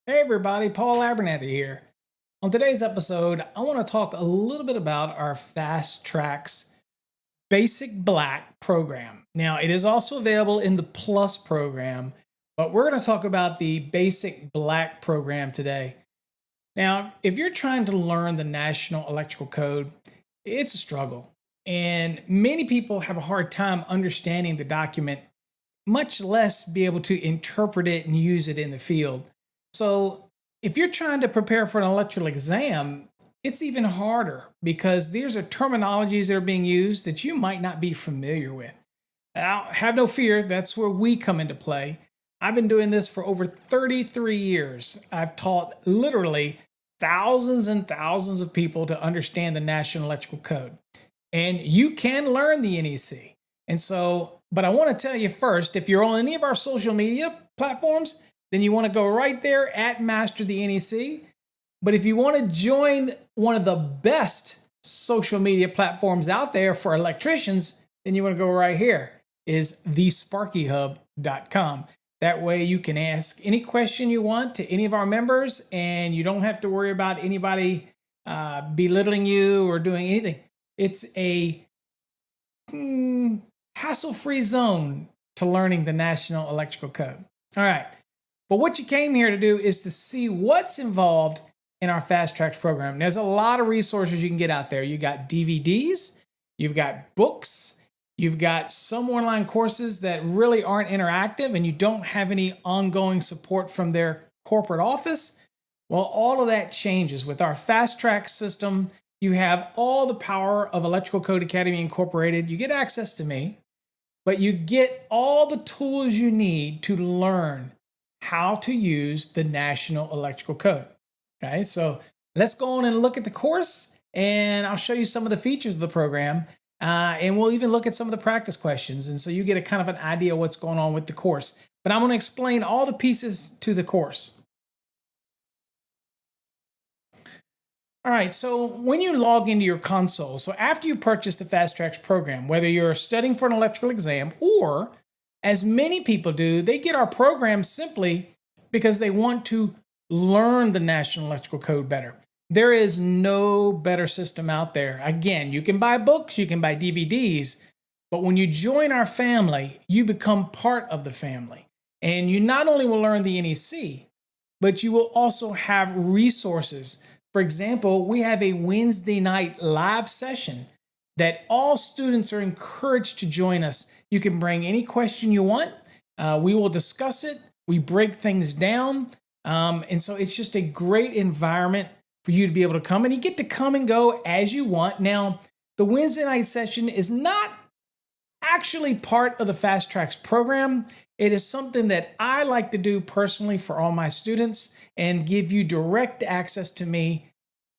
Hey everybody, Paul Abernathy here. On today's episode, I want to talk a little bit about our Fast Tracks Basic Black program. Now, it is also available in the Plus program, but we're going to talk about the Basic Black program today. Now, if you're trying to learn the National Electrical Code, it's a struggle, and many people have a hard time understanding the document, much less be able to interpret it and use it in the field. So, if you're trying to prepare for an electrical exam, it's even harder because these are terminologies that are being used that you might not be familiar with. Now, have no fear, that's where we come into play. I've been doing this for over 33 years. I've taught literally thousands and thousands of people to understand the National Electrical Code. And you can learn the NEC. But I want to tell you first, if you're on any of our social media platforms, then you want to go right there at Master the NEC. But if you want to join one of the best social media platforms out there for electricians, then you want to go right here, is thesparkyhub.com. That way you can ask any question you want to any of our members, and you don't have to worry about anybody belittling you or doing anything. It's a hassle-free zone to learning the National Electrical Code. All right. But what you came here to do is to see what's involved in our Fast Tracks program. There's a lot of resources you can get out there. You got DVDs, you've got books, you've got some online courses that really aren't interactive and you don't have any ongoing support from their corporate office. Well, all of that changes with our Fast Track system. You have all the power of Electrical Code Academy Incorporated. You get access to me, but you get all the tools you need to learn how to use the National Electrical Code. Okay, so let's go on and look at the course, and I'll show you some of the features of the program, and we'll even look at some of the practice questions, and so you get a kind of an idea of what's going on with the course. But I'm going to explain all the pieces to the course. All right, so when you log into your console, so after you purchase the Fast Tracks program, whether you're studying for an electrical exam or, as many people do, they get our program simply because they want to learn the National Electrical Code better. There is no better system out there. Again, you can buy books, you can buy DVDs, but when you join our family, you become part of the family. And you not only will learn the NEC, but you will also have resources. For example, we have a Wednesday night live session that all students are encouraged to join us. You can bring any question you want. We will discuss it. We break things down. And so it's just a great environment for you to be able to come, and you get to come and go as you want. Now, the Wednesday night session is not actually part of the Fast Tracks program. It is something that I like to do personally for all my students and give you direct access to me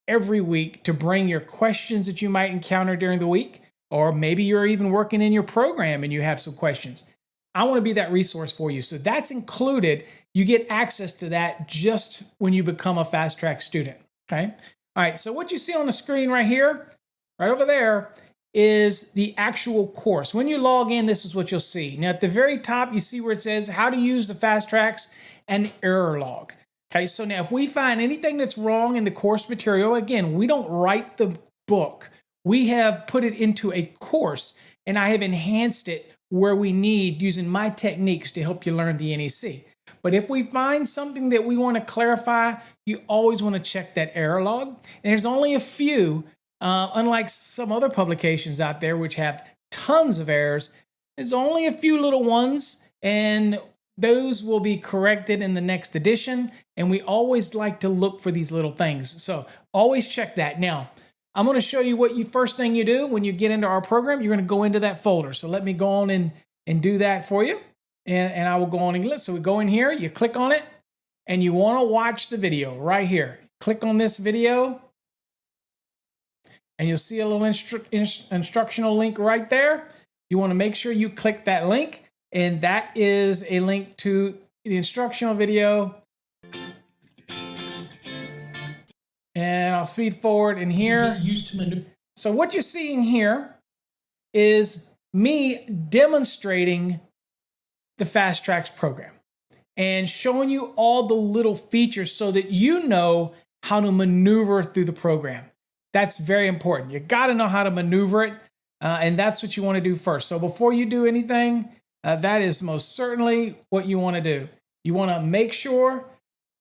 every week to bring your questions that you might encounter during the week, or maybe you're even working in your program and you have some questions. I want to be that resource for you. So that's included. You get access to that just when you become a Fast Track student. Okay. All right. So what you see on the screen right here, right over there, is the actual course. When you log in, this is what you'll see. Now, at the very top, you see where it says how to use the Fast Tracks and error log. Okay, so now if we find anything that's wrong in the course material, again, we don't write the book. We have put it into a course, and I have enhanced it where we need using my techniques to help you learn the NEC. But if we find something that we want to clarify, you always want to check that error log. And there's only a few, unlike some other publications out there which have tons of errors. There's only a few little ones, and those will be corrected in the next edition. And we always like to look for these little things. So always check that. Now, I'm going to show you what first thing you do when you get into our program. You're going to go into that folder. So let me go on and do that for you. And I will go on and list. So we go in here, you click on it, and you want to watch the video right here. Click on this video, and you'll see a little instructional link right there. You want to make sure you click that link, and that is a link to the instructional video. And I'll speed forward in here. So what you're seeing here is me demonstrating the Fast Tracks program. and showing you all the little features so that you know how to maneuver through the program. That's very important. You got to know how to maneuver it, and that's what you want to do first. So before you do anything, that is most certainly what you want to do. You want to make sure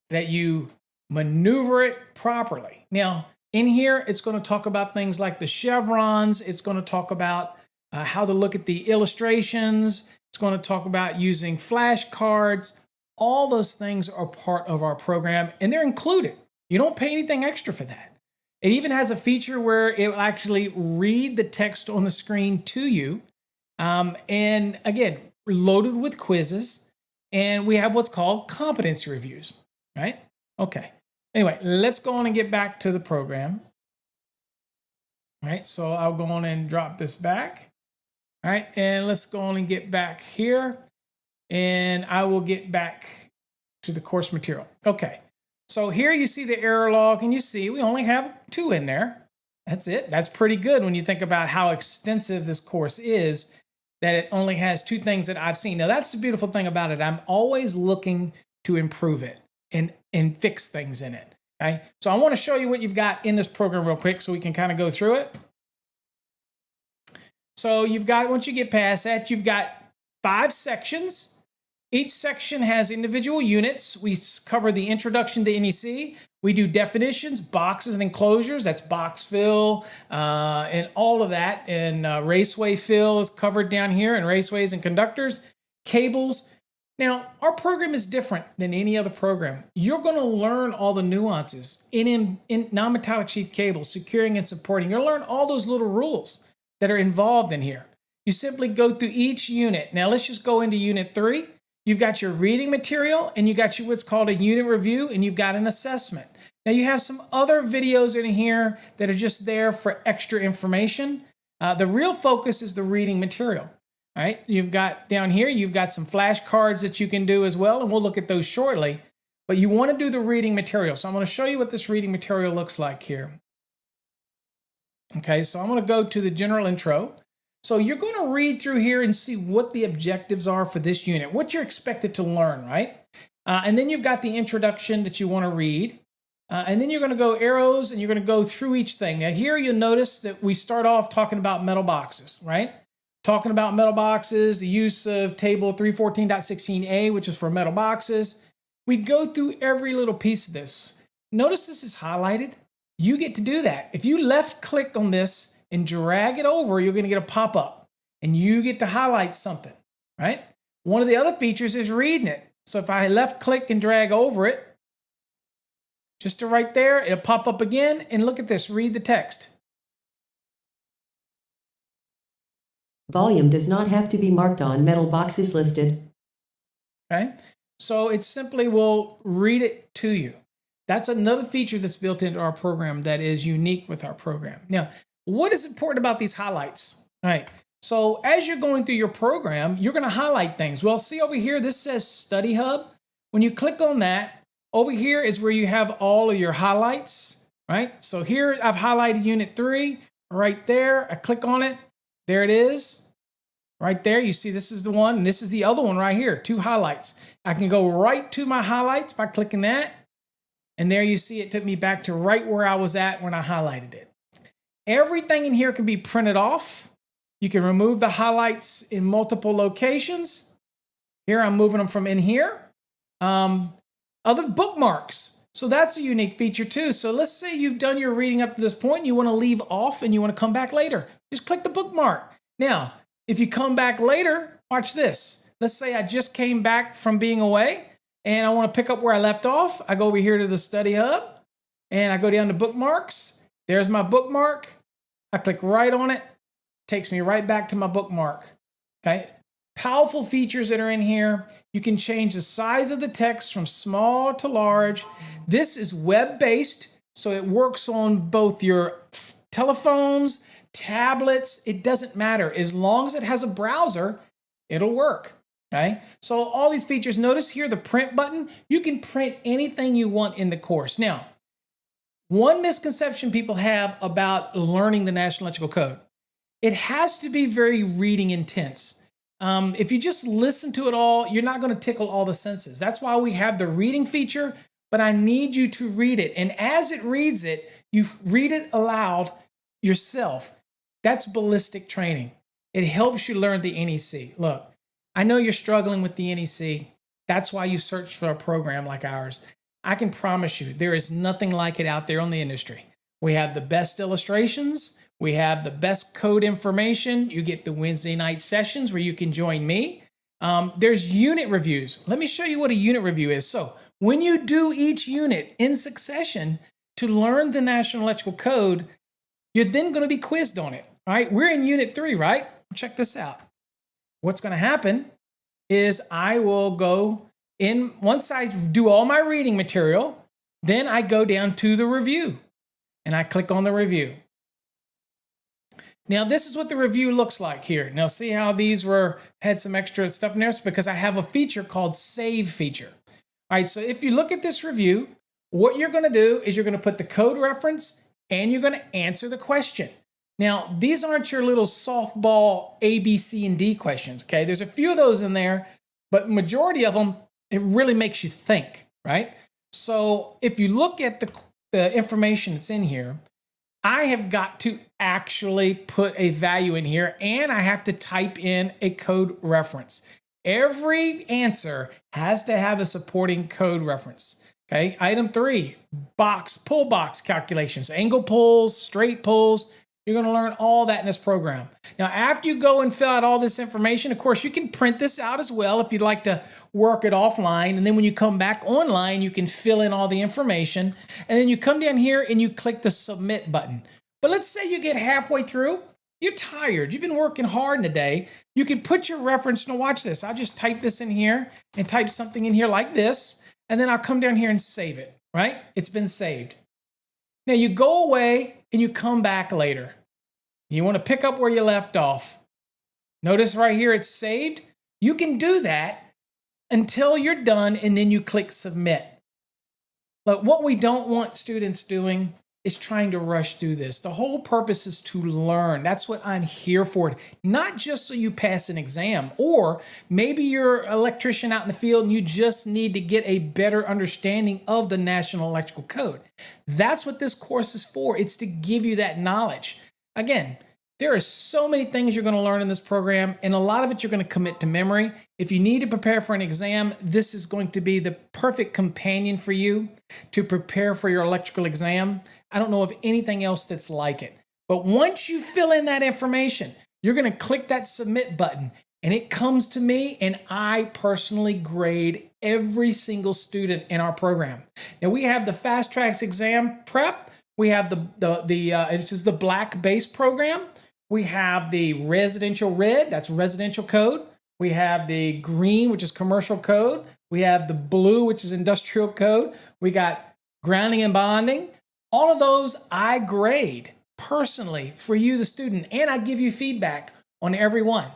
that you maneuver it properly. Now, in here, it's going to talk about things like the chevrons. It's going to talk about how to look at the illustrations. It's going to talk about using flashcards. All those things are part of our program, and they're included. You don't pay anything extra for that. It even has a feature where it will actually read the text on the screen to you. And again, loaded with quizzes. And we have what's called competency reviews, right? Okay. Anyway, let's go on and get back to the program. All right, so I'll go on and drop this back. All right, and let's go on and get back here. And I will get back to the course material. Okay, so here you see the error log, and you see we only have 2 in there. That's it. That's pretty good when you think about how extensive this course is, that it only has 2 things that I've seen. Now, that's the beautiful thing about it. I'm always looking to improve it and fix things in it. Okay, so I want to show you what you've got in this program real quick so we can kind of go through it. So you've got, once you get past that, you've got 5 sections. Each section has individual units. We cover the introduction to NEC. We do definitions, boxes, and enclosures. That's box fill and all of that. And raceway fill is covered down here, and raceways and conductors, cables. Now, our program is different than any other program. You're going to learn all the nuances in non-metallic sheath cables, securing and supporting. You'll learn all those little rules that are involved in here. You simply go through each unit. Now, let's just go into Unit 3. You've got your reading material, and you got what's called a unit review, and you've got an assessment. Now, you have some other videos in here that are just there for extra information. The real focus is the reading material. All right, you've got down here, you've got some flashcards that you can do as well, and we'll look at those shortly. But you want to do the reading material. So I'm going to show you what this reading material looks like here. Okay, so I'm going to go to the general intro. So you're going to read through here and see what the objectives are for this unit, what you're expected to learn, right? And then you've got the introduction that you want to read. And then you're going to go arrows, and you're going to go through each thing. Now here you'll notice that we start off talking about metal boxes, right? Talking about metal boxes, the use of table 314.16a, which is for metal boxes. We go through every little piece of this. Notice this is highlighted. You get to do that. If you left click on this and drag it over, you're going to get a pop-up, and you get to highlight something, right? One of the other features is reading it. So if I left click and drag over it, just to right there, it'll pop up again, and look at this, read the text. Volume does not have to be marked on metal boxes listed. Okay, so it simply will read it to you. That's another feature that's built into our program that is unique with our program. Now, what is important about these highlights? All right, so as you're going through your program, you're going to highlight things. Well, see over here, this says Study Hub. When you click on that, over here is where you have all of your highlights, right? So here I've highlighted Unit 3 right there. I click on it. There it is. Right there, you see this is the one, and this is the other one right here, 2 highlights. I can go right to my highlights by clicking that. And there you see it took me back to right where I was at when I highlighted it. Everything in here can be printed off. You can remove the highlights in multiple locations. Here I'm moving them from in here. Other bookmarks. So that's a unique feature too. So let's say you've done your reading up to this point and you want to leave off and you want to come back later. Just click the bookmark. Now, if you come back later, watch this. Let's say I just came back from being away and I want to pick up where I left off. I go over here to the Study Hub and I go down to Bookmarks. There's my bookmark. I click right on it. Takes me right back to my bookmark. Okay. Powerful features that are in here. You can change the size of the text from small to large. This is web-based, so it works on both your telephones, tablets. It doesn't matter. As long as it has a browser, it'll work. Okay. So all these features, notice here the print button. You can print anything you want in the course. Now, one misconception people have about learning the National Electrical Code, it has to be very reading intense. If you just listen to it all, you're not going to tickle all the senses. That's why we have the reading feature, but I need you to read it. And as it reads it, you read it aloud yourself. That's ballistic training. It helps you learn the NEC. Look, I know you're struggling with the NEC. That's why you search for a program like ours. I can promise you there is nothing like it out there on the industry. We have the best illustrations. We have the best code information. You get the Wednesday night sessions where you can join me. There's unit reviews. Let me show you what a unit review is. So when you do each unit in succession to learn the National Electrical Code, you're then going to be quizzed on it. All right, we're in unit 3, right? Check this out. What's going to happen is I will go in, once I do all my reading material, then I go down to the review and I click on the review. Now, this is what the review looks like here. Now, see how these had some extra stuff in there? It's because I have a feature called Save feature. All right, so if you look at this review, what you're going to do is you're going to put the code reference and you're going to answer the question. Now, these aren't your little softball A, B, C, and D questions, okay? There's a few of those in there, but majority of them, it really makes you think, right? So if you look at the information that's in here, I have got to actually put a value in here and I have to type in a code reference. Every answer has to have a supporting code reference. Okay, item 3, pull box calculations, angle pulls, straight pulls. You're going to learn all that in this program. Now, after you go and fill out all this information, of course, you can print this out as well if you'd like to work it offline. And then when you come back online, you can fill in all the information. And then you come down here and you click the submit button. But let's say you get halfway through, you're tired, you've been working hard in the day. You can put your reference. Now watch this. I'll just type this in here and type something in here like this. And then I'll come down here and save it, right? It's been saved. Now you go away and you come back later. You want to pick up where you left off. Notice right here it's saved. You can do that until you're done and then you click submit. But what we don't want students doing is trying to rush through this. The whole purpose is to learn. That's what I'm here for. Not just so you pass an exam, or maybe you're an electrician out in the field and you just need to get a better understanding of the National Electrical Code. That's what this course is for. It's to give you that knowledge. Again, there are so many things you're going to learn in this program, and a lot of it you're going to commit to memory. If you need to prepare for an exam, this is going to be the perfect companion for you to prepare for your electrical exam. I don't know of anything else that's like it. But once you fill in that information, you're going to click that submit button, and it comes to me, and I personally grade every single student in our program. Now, we have the Fast Tracks exam prep. We have it's just the black base program. We have the residential red, that's residential code. We have the green, which is commercial code. We have the blue, which is industrial code. We got grounding and bonding. All of those I grade personally for you, the student, and I give you feedback on every one,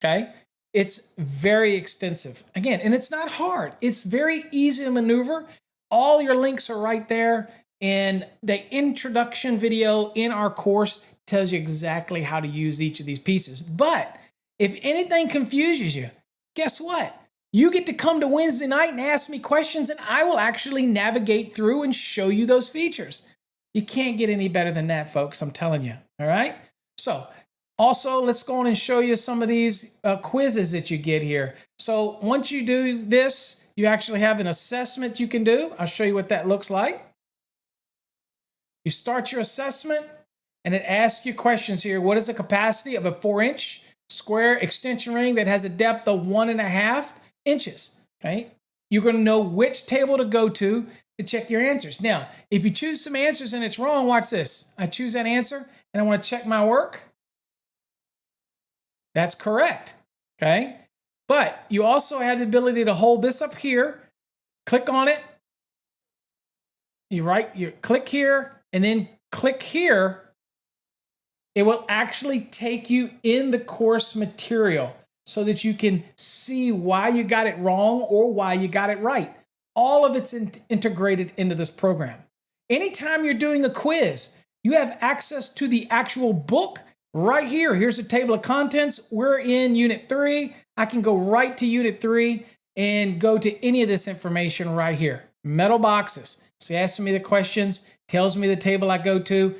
okay? It's very extensive. Again, and it's not hard. It's very easy to maneuver. All your links are right there. And the introduction video in our course tells you exactly how to use each of these pieces. But if anything confuses you, guess what? You get to come to Wednesday night and ask me questions, and I will actually navigate through and show you those features. You can't get any better than that, folks. I'm telling you. All right? So also, let's go on and show you some of these quizzes that you get here. So once you do this, you actually have an assessment you can do. I'll show you what that looks like. You start your assessment, and it asks you questions here. What is the capacity of a 4-inch square extension ring that has a depth of 1.5 inches? Okay, you're going to know which table to go to check your answers. Now, if you choose some answers and it's wrong, watch this. I choose that answer, and I want to check my work. That's correct. Okay, but you also have the ability to hold this up here, click on it. You click here. And then click here, it will actually take you in the course material so that you can see why you got it wrong or why you got it right. All of it's integrated into this program. Anytime you're doing a quiz, you have access to the actual book right here. Here's a table of contents. We're in Unit 3. I can go right to Unit 3 and go to any of this information right here. Metal boxes. It's asking me the questions, tells me the table I go to.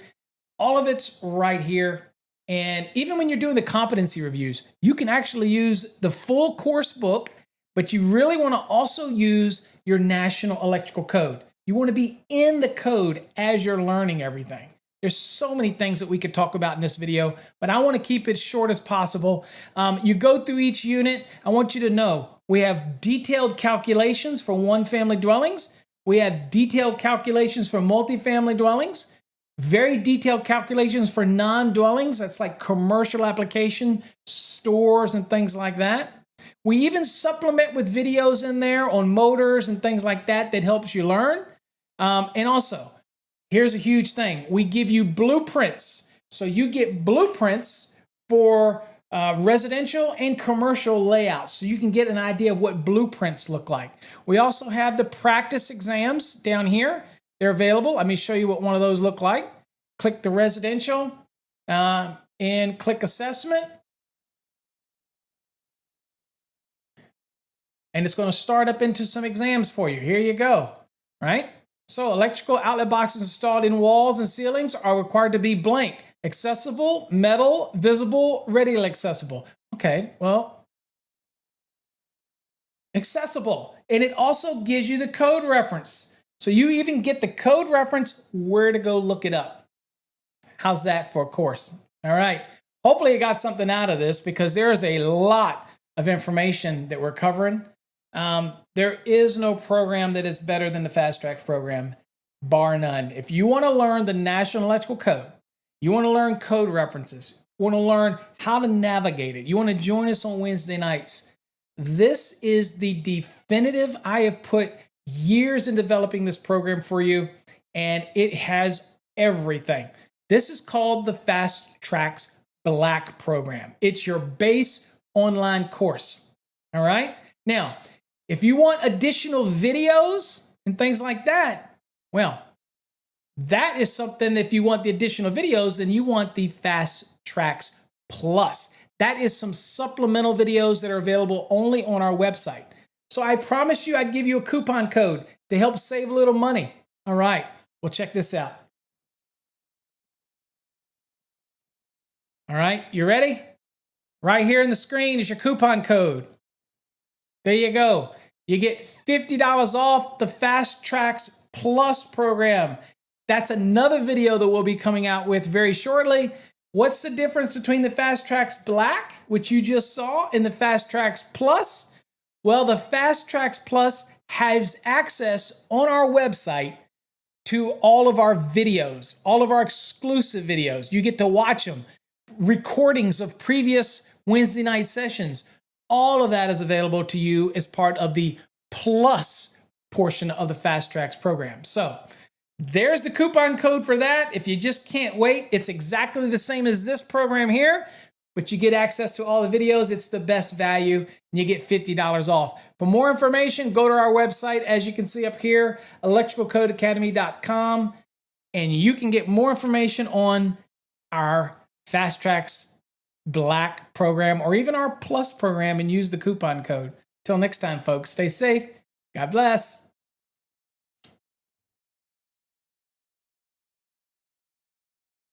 All of it's right here. And even when you're doing the competency reviews, you can actually use the full course book, but you really want to also use your National Electrical Code. You want to be in the code as you're learning everything. There's so many things that we could talk about in this video, but I want to keep it short as possible. You go through each unit. I want you to know we have detailed calculations for one-family dwellings. We have detailed calculations for multifamily dwellings. Very detailed calculations for non-dwellings. That's like commercial application, stores, and things like that. We even supplement with videos in there on motors and things like that that helps you learn. And also, here's a huge thing. We give you blueprints. So you get blueprints for residential and commercial layouts. So you can get an idea of what blueprints look like. We also have the practice exams down here. They're available. Let me show you what one of those look like. Click the residential and click assessment. And it's going to start up into some exams for you. Here you go, right? So electrical outlet boxes installed in walls and ceilings are required to be blank, accessible, metal, visible, readily accessible. Okay, well, accessible. And it also gives you the code reference. So you even get the code reference where to go look it up. How's that for a course? All right. Hopefully you got something out of this because there is a lot of information that we're covering. There is no program that is better than the Fast Tracks program, bar none. If you want to learn the National Electrical Code, you want to learn code references, you want to learn how to navigate it, you want to join us on Wednesday nights, this is the definitive. I have put years in developing this program for you, and it has everything. This is called the Fast Tracks Black program. It's your base online course. All right. Now, if you want additional videos and things like that, well, that is something. If you want the additional videos, then you want the Fast Tracks Plus. That is some supplemental videos that are available only on our website. So I promise you I'd give you a coupon code to help save a little money. All right. Well, check this out. All right. You ready? Right here on the screen is your coupon code. There you go. You get $50 off the Fast Tracks Plus program. That's another video that we'll be coming out with very shortly. What's the difference between the Fast Tracks Black, which you just saw, and the Fast Tracks Plus? Well, the Fast Tracks Plus has access on our website to all of our videos, all of our exclusive videos. You get to watch them, recordings of previous Wednesday night sessions. All of that is available to you as part of the Plus portion of the Fast Tracks program. So there's the coupon code for that. If you just can't wait, it's exactly the same as this program here, but you get access to all the videos. It's the best value, and you get $50 off. For more information, go to our website, as you can see up here, electricalcodeacademy.com, and you can get more information on our Fast Tracks Black program or even our Plus program and use the coupon code. Till next time, folks, stay safe. God bless.